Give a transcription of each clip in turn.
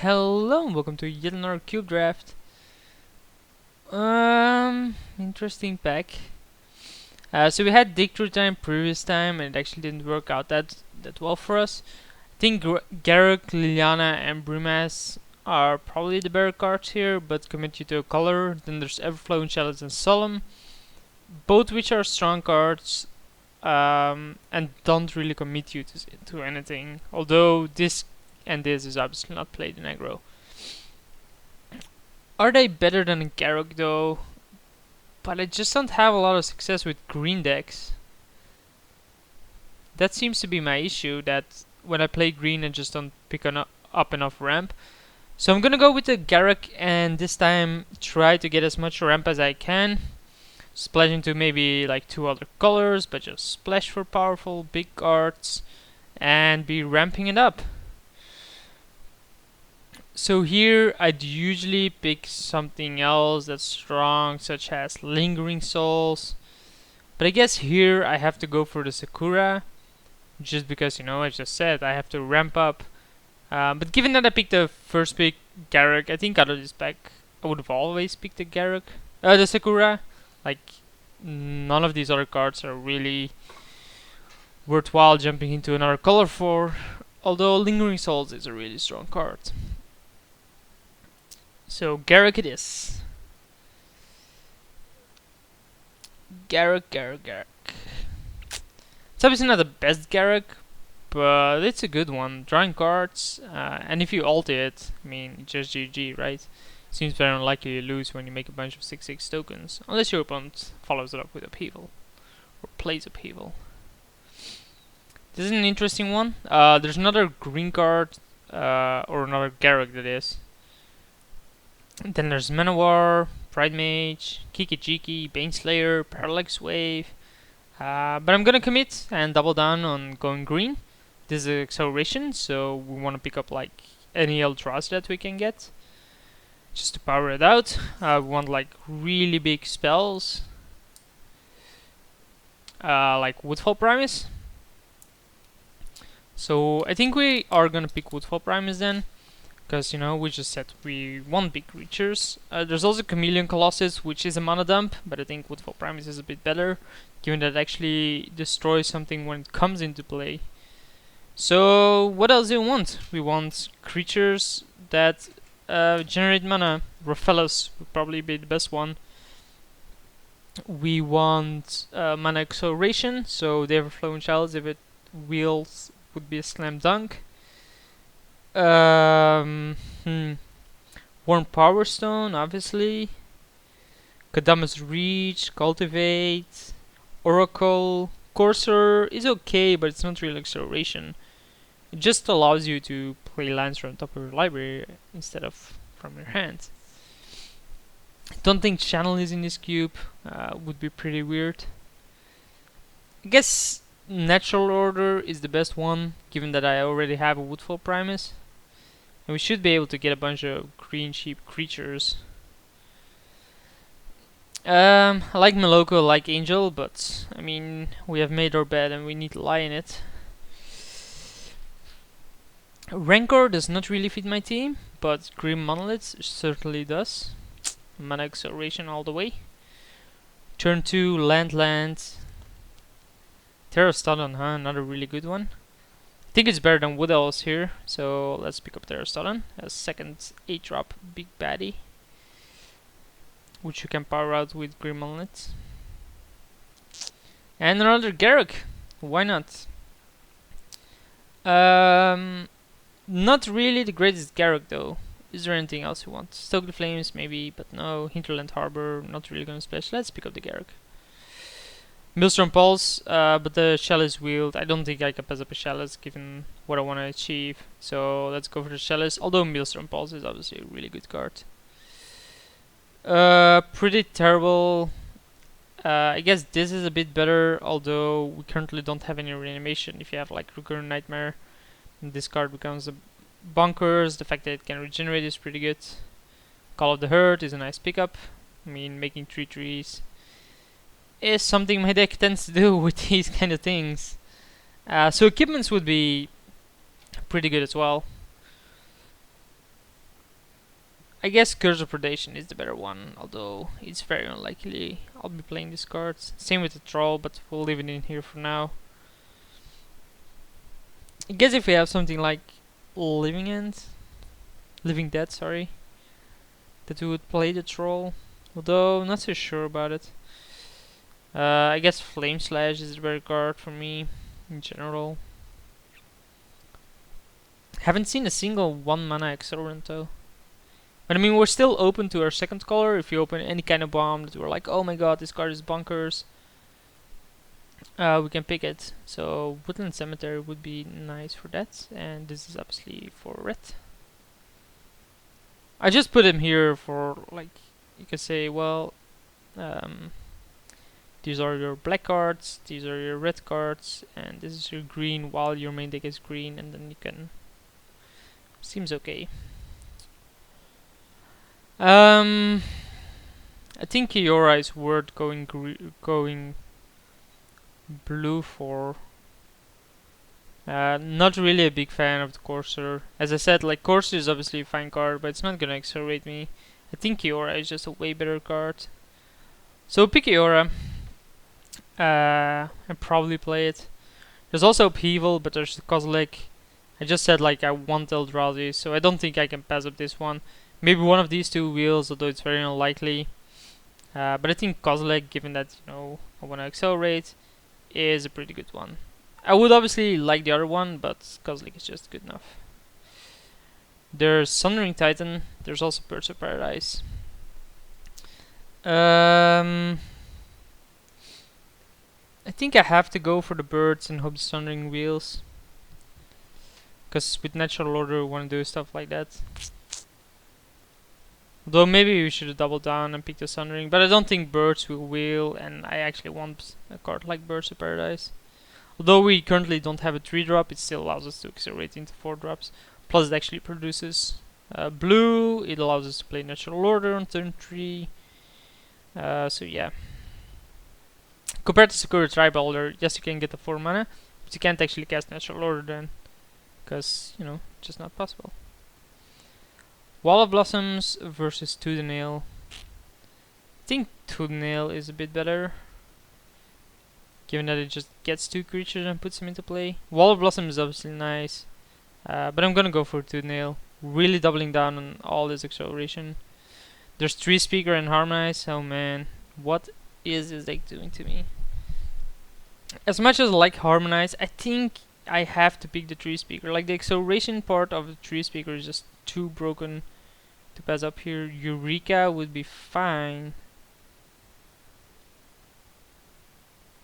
Hello and welcome to yet another cube draft. Interesting pack. So we had Dick through time previous time and it actually didn't work out that well for us. I think Garruk, Liliana and Brumas are probably the better cards here, but commit you to a color. Then there's Everflowing Chalice and Solemn, both which are strong cards, and don't really commit you to anything. Although this and this is obviously not played in aggro. Are they better than Garruk though? But I just don't have a lot of success with green decks. That seems to be my issue, that when I play green I just don't pick up enough ramp. So I'm gonna go with the Garruk and this time try to get as much ramp as I can. Splash into maybe like 2 other colors, but just splash for powerful big cards and be ramping it up. So here I'd usually pick something else that's strong, such as Lingering Souls. But I guess here I have to go for the Sakura, just because, I just said I have to ramp up. But given that I picked the first pick, Garruk, I think out of this pack I would have always picked the Sakura. Like, none of these other cards are really worthwhile jumping into another color for. Although Lingering Souls is a really strong card. So Garruk it is. Garruk. It's obviously not the best Garruk, but it's a good one. Drawing cards, and if you ult it, I mean, just GG, right? Seems very unlikely you lose when you make a bunch of 6/6 tokens, unless your opponent follows it up with Upheaval, or plays Upheaval. This is an interesting one. There's another green card, or another Garruk that is. Then there's Manowar, Pride Mage, Kiki-Jiki, Baneslayer, Parallax Wave. But I'm gonna commit and double down on going green. This is acceleration, so we want to pick up like any Eldrazi that we can get, just to power it out. We want like really big spells, like Woodfall Primus. So I think we are gonna pick Woodfall Primus then. Because, we just said we want big creatures. There's also Chameleon Colossus, which is a mana dump, but I think Woodfall Primus is a bit better, given that it actually destroys something when it comes into play. So, what else do we want? We want creatures that generate mana. Rofellos would probably be the best one. We want mana acceleration, so the Everflowing Chalice, if it wheels, would be a slam dunk. Warm Power Stone, obviously. Kadama's Reach, Cultivate, Oracle. Courser is okay, but it's not really acceleration. It just allows you to play lands from top of your library instead of from your hand. I don't think Channel is in this cube. Would be pretty weird. I guess Natural Order is the best one, given that I already have a Woodfall Primus. And we should be able to get a bunch of green cheap creatures. I like Meloko, I like Angel, but I mean, we have made our bed and we need to lie in it. Rancor does not really fit my team, but Grim Monolith certainly does. Mana acceleration all the way. Turn 2, land. Terrastodon, another really good one. I think it's better than Wood Elves here, so let's pick up Terrastodon as second 8-drop big baddie, which you can power out with Grim Monolith. And another Garruk, why not? Not really the greatest Garruk though. Is there anything else you want? Stoke the Flames maybe, but no. Hinterland Harbor, not really gonna splash. Let's pick up the Garruk. Maelstrom Pulse, but the Chalice wield, I don't think I can pass up a Chalice given what I want to achieve. So let's go for the Chalice, although Maelstrom Pulse is obviously a really good card. Pretty terrible. I guess this is a bit better, although we currently don't have any reanimation. If you have like Recurrent Nightmare, this card becomes a bonkers. The fact that it can regenerate is pretty good. Call of the Herd is a nice pickup. I mean, making 3/3s is something my deck tends to do with these kind of things. So equipments would be pretty good as well. I guess Curse of Predation is the better one, although it's very unlikely I'll be playing these cards. Same with the Troll, but we'll leave it in here for now. I guess if we have something like Living Dead, sorry, that we would play the Troll, although I'm not so sure about it. I guess Flame Slash is a better card for me in general. Haven't seen a single 1 mana Accelerant though. But I mean, we're still open to our second color. If you open any kind of bomb that we're like, oh my god, this card is bonkers, we can pick it. So Woodland Cemetery would be nice for that. And this is obviously for red. I just put him here for, like, you can say, well, these are your black cards, these are your red cards, and this is your green while your main deck is green, and then you can... Seems okay. I think Kiora is worth going blue for. Not really a big fan of the Courser. As I said, like, Courser is obviously a fine card, but it's not gonna accelerate me. I think Kiora is just a way better card. So pick Kiora. And probably play it. There's also Upheaval, but there's the Kozilek. I just said, like, I want Eldrazi, so I don't think I can pass up this one. Maybe one of these two wheels, although it's very unlikely. But I think Kozilek, given that, you know, I want to accelerate, is a pretty good one. I would obviously like the other one, but Kozilek is just good enough. There's Sundering Titan. There's also Birds of Paradise. I think I have to go for the birds and hope the Sundering wheels. Because with Natural Order we want to do stuff like that. Though maybe we should have doubled down and picked the Sundering, but I don't think birds will wheel, and I actually want a card like Birds of Paradise. Although we currently don't have a 3-drop, it still allows us to accelerate into 4-drops. Plus it actually produces blue, it allows us to play Natural Order on turn 3. So yeah. Compared to Sakura Tribeholder, yes, you can get the 4 mana, but you can't actually cast Natural Order then. Because, you know, just not possible. Wall of Blossoms versus Tooth and Nail. I think Tooth and Nail is a bit better, given that it just gets 2 creatures and puts them into play. Wall of Blossoms is obviously nice, but I'm gonna go for Tooth and Nail. Really doubling down on all this acceleration. There's Tree Speaker and Harmonize. Oh man, what is this deck doing to me? As much as I like Harmonize, I think I have to pick the Tree Speaker. Like, the acceleration part of the Tree Speaker is just too broken to pass up here. Eureka would be fine.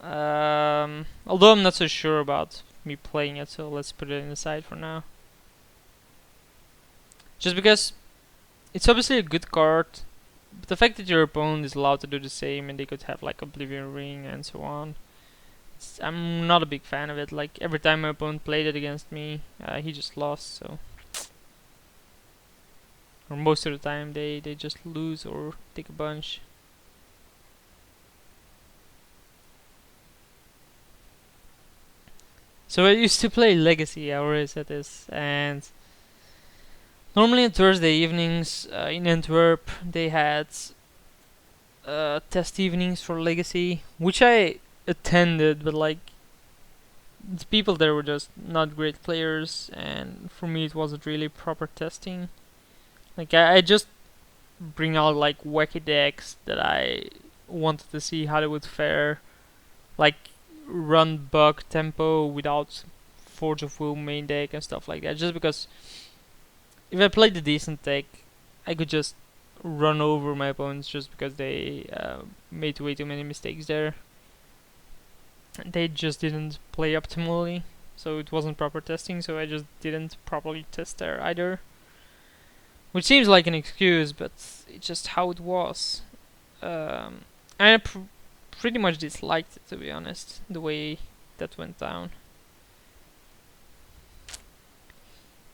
Although I'm not so sure about me playing it, so let's put it in the side for now. Just because it's obviously a good card, but the fact that your opponent is allowed to do the same and they could have like Oblivion Ring and so on, I'm not a big fan of it. Like, every time my opponent played it against me, he just lost, so... Or most of the time they just lose or take a bunch. So I used to play Legacy, I already said this, and normally on Thursday evenings in Antwerp they had test evenings for Legacy, which I attended, but like, the people there were just not great players, and for me it wasn't really proper testing. Like, I just bring out like wacky decks that I wanted to see how they would fare, like run Bug Tempo without Forge of Will main deck and stuff like that, just because if I played the decent deck I could just run over my opponents just because they made way too many mistakes there. They just didn't play optimally, so it wasn't proper testing, so I just didn't properly test there either. Which seems like an excuse, but it's just how it was. I pretty much disliked it, to be honest, the way that went down.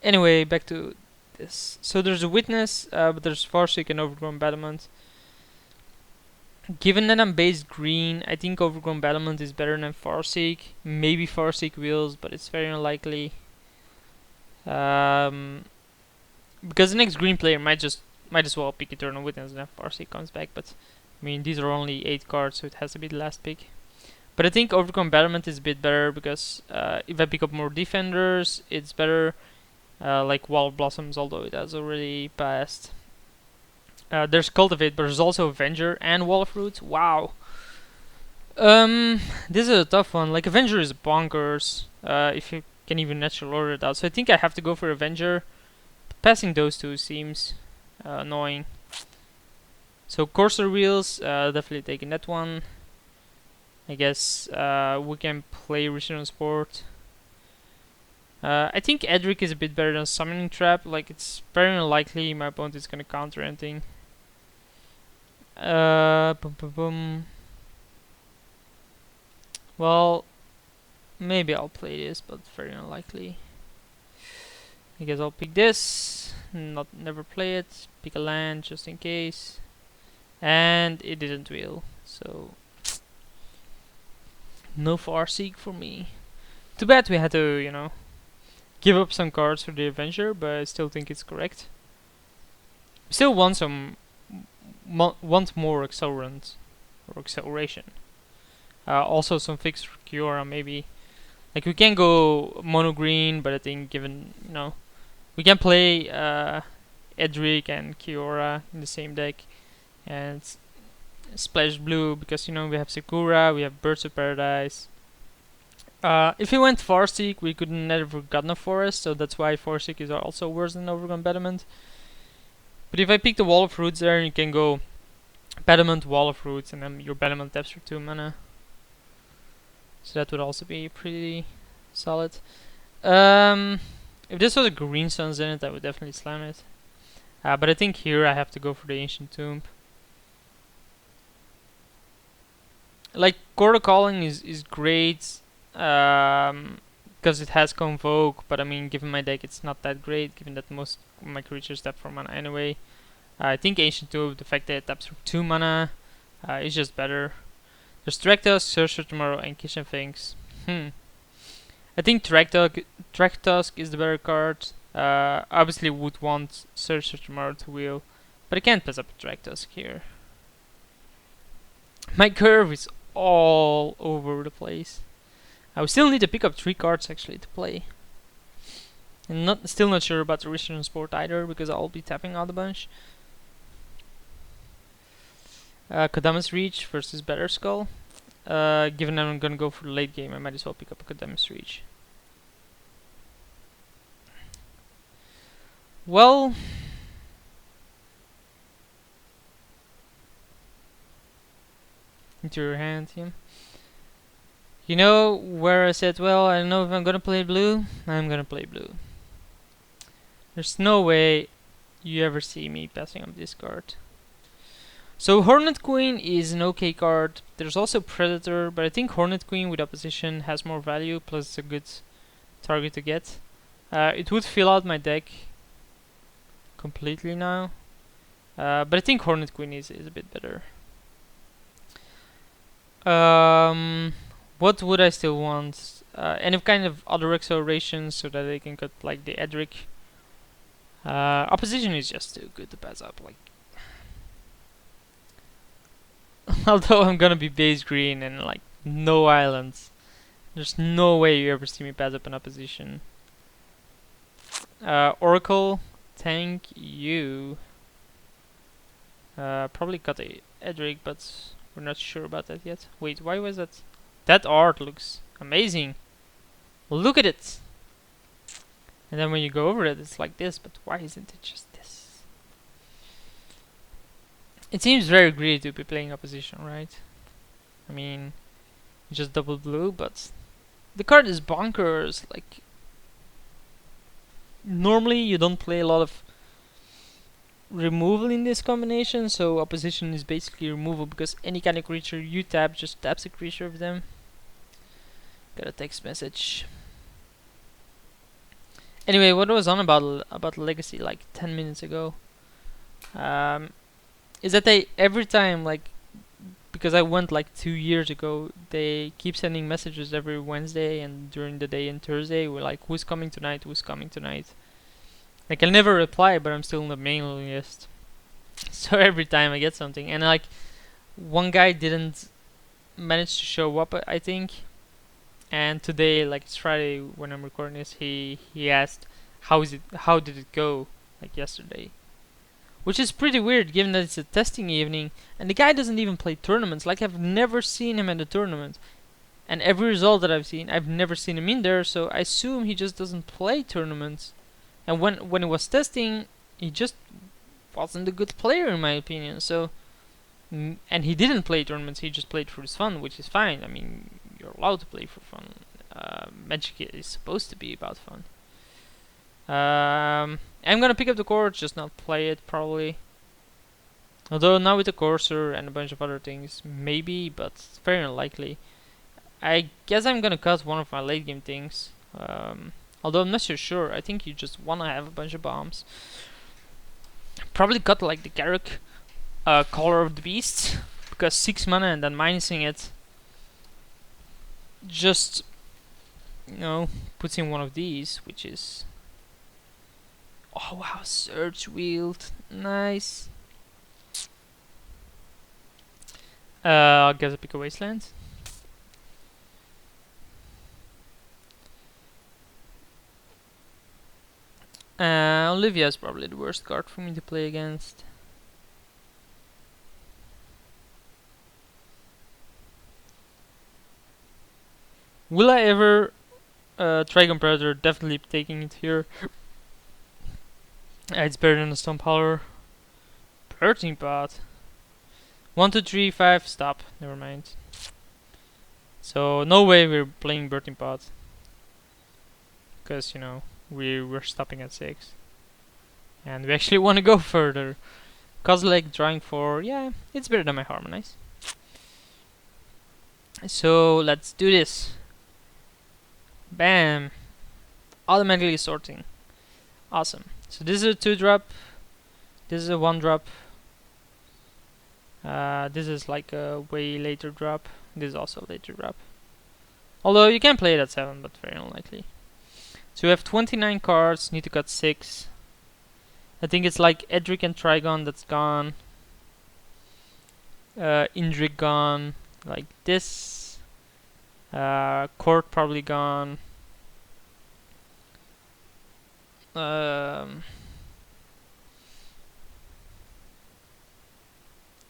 Anyway, back to this. So there's a Witness, but there's Farseek and Overgrown Battlement. Given that I'm base green, I think Overgrown Battlement is better than Farseek. Maybe Farseek wheels, but it's very unlikely. Because the next green player might just might as well pick Eternal Witness and if Farseek comes back, but I mean, these are only 8 cards, so it has to be the last pick. But I think Overcombattlement is a bit better because if I pick up more Defenders, it's better. Like Wall of Blossoms, although it has already passed. There's Cultivate, but there's also Avenger and Wall of Roots. Wow. This is a tough one. Like, Avenger is bonkers. If you can even natural order it out. So I think I have to go for Avenger. Passing those two seems annoying. So Courser Wheels, definitely taking that one. I guess we can play Return Sport. I think Edric is a bit better than Summoning Trap. Like, it's very unlikely my opponent is gonna counter anything. Boom, boom, boom. Well, maybe I'll play this, but very unlikely. I guess I'll pick this. Never play it. Pick a land just in case. And it didn't wheel, so no Farseek for me. Too bad we had to, you know, give up some cards for the Avenger, but I still think it's correct. Still want want more Accelerant or Acceleration. Also some fixed for Kiora maybe. Like, we can go mono green, but I think given, you know, we can play Edric and Kiora in the same deck, and splash blue because, you know, we have Sakura, we have Birds of Paradise. If we went Farseek, we could never gotten a Forest, so that's why Farseek is also worse than Overgrown Pediment. But if I pick the Wall of Roots there, you can go Pediment, Wall of Roots, and then your Pediment taps for 2 mana. So that would also be pretty solid. If this was a Green Suns in it, I would definitely slam it. But I think here I have to go for the Ancient Tomb. Like, Chord of Calling is great because it has Convoke, but I mean, given my deck, it's not that great, given that most of my creatures tap for mana anyway. I think Ancient Tomb, the fact that it taps for 2 mana, is just better. There's Traktusk, Search for Tomorrow, and Kitchen Finks. I think Traktusk is the better card. Obviously would want Search for Tomorrow to wheel, but I can't pass up a Traktusk here. My curve is all over the place. I will still need to pick up 3 cards actually to play. And still not sure about the Return Sport either, because I'll be tapping out a bunch. Kodamas Reach versus Better Skull. Given that I'm gonna go for the late game, I might as well pick up a Kodamas Reach. Well, into your hand, yeah. You know where I said, well, I don't know if I'm gonna play blue. I'm gonna play blue. There's no way you ever see me passing up this card. So Hornet Queen is an okay card. There's also Predator, but I think Hornet Queen with opposition has more value, plus it's a good target to get. It would fill out my deck completely now, but I think Hornet Queen is a bit better. What would I still want? Any kind of other accelerations so that they can cut like the Edric. Opposition is just too good to pass up. Like, although I'm gonna be base green and like no islands, there's no way you ever see me pass up an opposition. Oracle, thank you. Probably cut a Edric, but we're not sure about that yet. Wait, why was that? That art looks amazing. Look at it. And then when you go over it, it's like this, but why isn't it just this? It seems very greedy to be playing opposition, right? I mean, just double blue, but the card is bonkers. Like, normally you don't play a lot of removal in this combination, so opposition is basically removal because any kind of creature you tap just taps a creature of them. Got a text message. Anyway, what I was on about Legacy like 10 minutes ago is that they every time, like, because I went like 2 years ago, they keep sending messages every Wednesday and during the day and Thursday. We're like, who's coming tonight? Who's coming tonight? Like, I'll never reply, but I'm still in the mailing list. So every time I get something, and like one guy didn't manage to show up, I think. And today, like it's Friday when I'm recording this, he asked, How did it go? Like yesterday, which is pretty weird given that it's a testing evening, and the guy doesn't even play tournaments. Like I've never seen him at a tournament, and every result that I've seen, I've never seen him in there. So I assume he just doesn't play tournaments. And when he was testing, he just wasn't a good player in my opinion. So and he didn't play tournaments. He just played for his fun, which is fine. I mean, you're allowed to play for fun. Magic is supposed to be about fun. I'm gonna pick up the course, just not play it probably. Although now with the courser and a bunch of other things, maybe, but it's very unlikely. I guess I'm gonna cut one of my late game things. Although I'm not so sure. I think you just wanna have a bunch of bombs. Probably cut like the Garruk Color of the Beast, because 6 mana and then minusing it just, puts in one of these, which is... Oh wow, Search Wield, nice. I'll guess I pick a Wasteland. Olivia is probably the worst card for me to play against. Will I ever Trigon Predator? Definitely taking it here. It's better than the Stomp Howler. Protein Pot. 1, 2, 3, 5. Stop. Never mind. So no way we're playing Birthing Pot. Because we're stopping at 6, and we actually want to go further. Kozilek drawing 4. Yeah, it's better than my Harmonize. So let's do this. Bam. Automatically sorting. Awesome. So this is a 2-drop. This is a 1-drop. This is like a way later drop. This is also a later drop. Although you can play it at 7, but very unlikely. So we have 29 cards. Need to cut 6. I think it's like Edric and Trigon that's gone. Indrik gone. Like this. Court probably gone.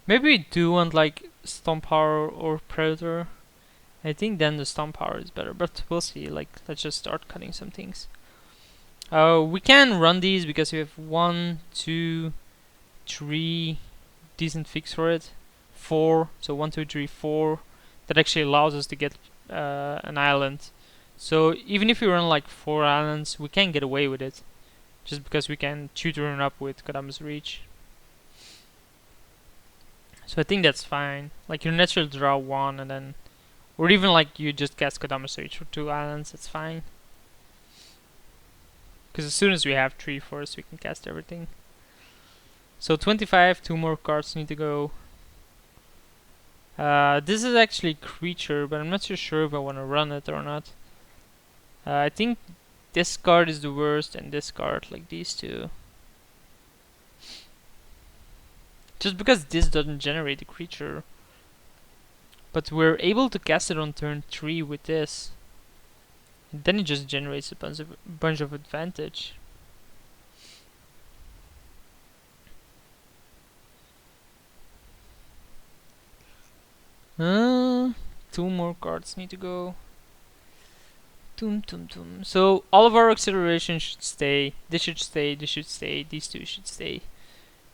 Maybe we do want like Stomp Power or Predator. I think then the Stomp Power is better, but we'll see. Like, let's just start cutting some things. We can run these because we have 1, 2, 3 decent fix for it. 4, so 1, 2, 3, 4. That actually allows us to get an island. So even if we run like 4 islands, we can get away with it. Just because we can tutor it up with Kodama's Reach. So I think that's fine. Like you naturally draw 1 and then... Or even like you just cast Kodama's Reach for 2 islands, that's fine. Because as soon as we have 3 forests, we can cast everything. So 25, 2 more cards need to go. This is actually creature, but I'm not so sure if I want to run it or not. I think this card is the worst, and this card, like these two. Just because this doesn't generate a creature. But we're able to cast it on turn 3 with this. And then it just generates a bunch of advantage. Two more cards need to go. So all of our acceleration should stay. This should stay, this should stay, these 2 should stay.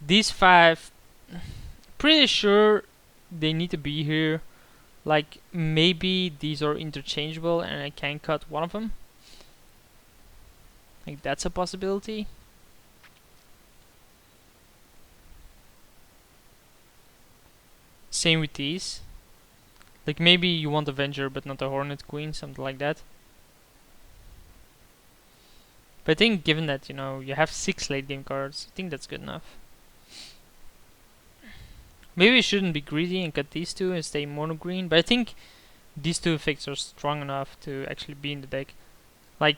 These 5, pretty sure they need to be here. Like, maybe these are interchangeable and I can cut one of them. Like, that's a possibility. Same with these. Like, maybe you want Avenger but not a Hornet Queen, something like that. But I think given that, you have 6 late game cards, I think that's good enough. Maybe we shouldn't be greedy and cut these 2 and stay mono green, but I think these 2 effects are strong enough to actually be in the deck. Like,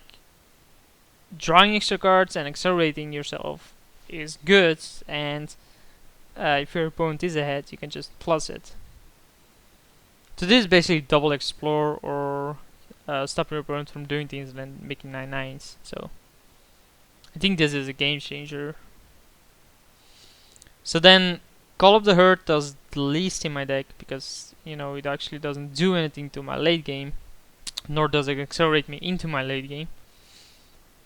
drawing extra cards and accelerating yourself is good, and if your opponent is ahead, you can just plus it. So this is basically double explore or stop your opponent from doing things and then making 9/9s. So I think this is a game changer. So then Call of the Herd does the least in my deck because, you know, it actually doesn't do anything to my late game, nor does it accelerate me into my late game.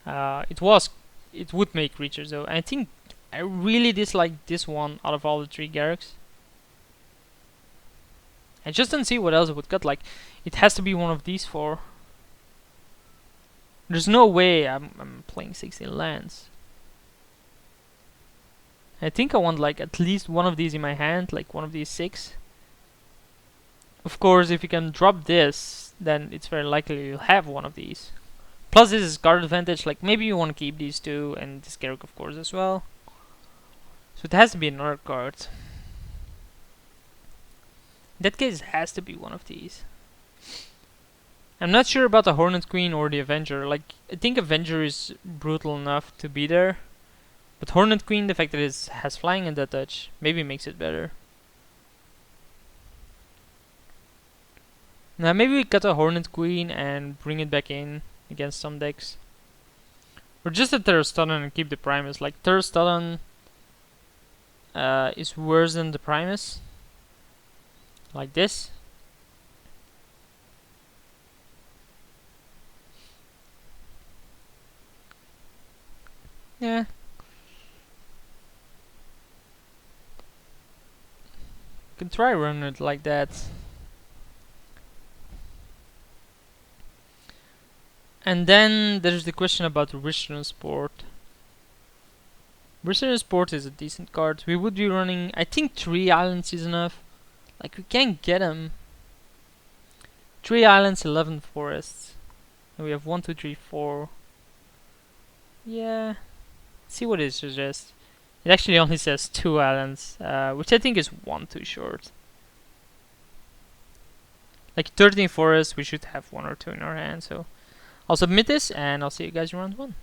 It would make creatures though. I think I really dislike this one out of all the 3 Garriks. I just don't see what else it would cut. Like, it has to be one of these 4. There's no way I'm playing 16 lands. I think I want like at least one of these in my hand, like one of these 6. Of course, if you can drop this, then it's very likely you'll have one of these. Plus this is card advantage, like maybe you want to keep these 2 and this Garruk of course as well. So it has to be another card. In that case, it has to be one of these. I'm not sure about the Hornet Queen or the Avenger. Like, I think Avenger is brutal enough to be there. But Hornet Queen, the fact that it has flying and death touch, maybe makes it better. Now maybe we cut a Hornet Queen and bring it back in against some decks. Or just a Terrastodon and keep the Primus. Like, Terrastodon is worse than the Primus. Like this. Yeah. Can try running it like that. And then there's the question about Western Sport. Western Sport is a decent card. We would be running, I think 3 islands is enough. Like, we can't get them. 3 islands, 11 forests. And we have 1, 2, 3, 4. Yeah. See what it suggests. It actually only says 2 islands, which I think is 1 too short. Like 13 forests, we should have 1 or 2 in our hand, so I'll submit this and I'll see you guys in round 1.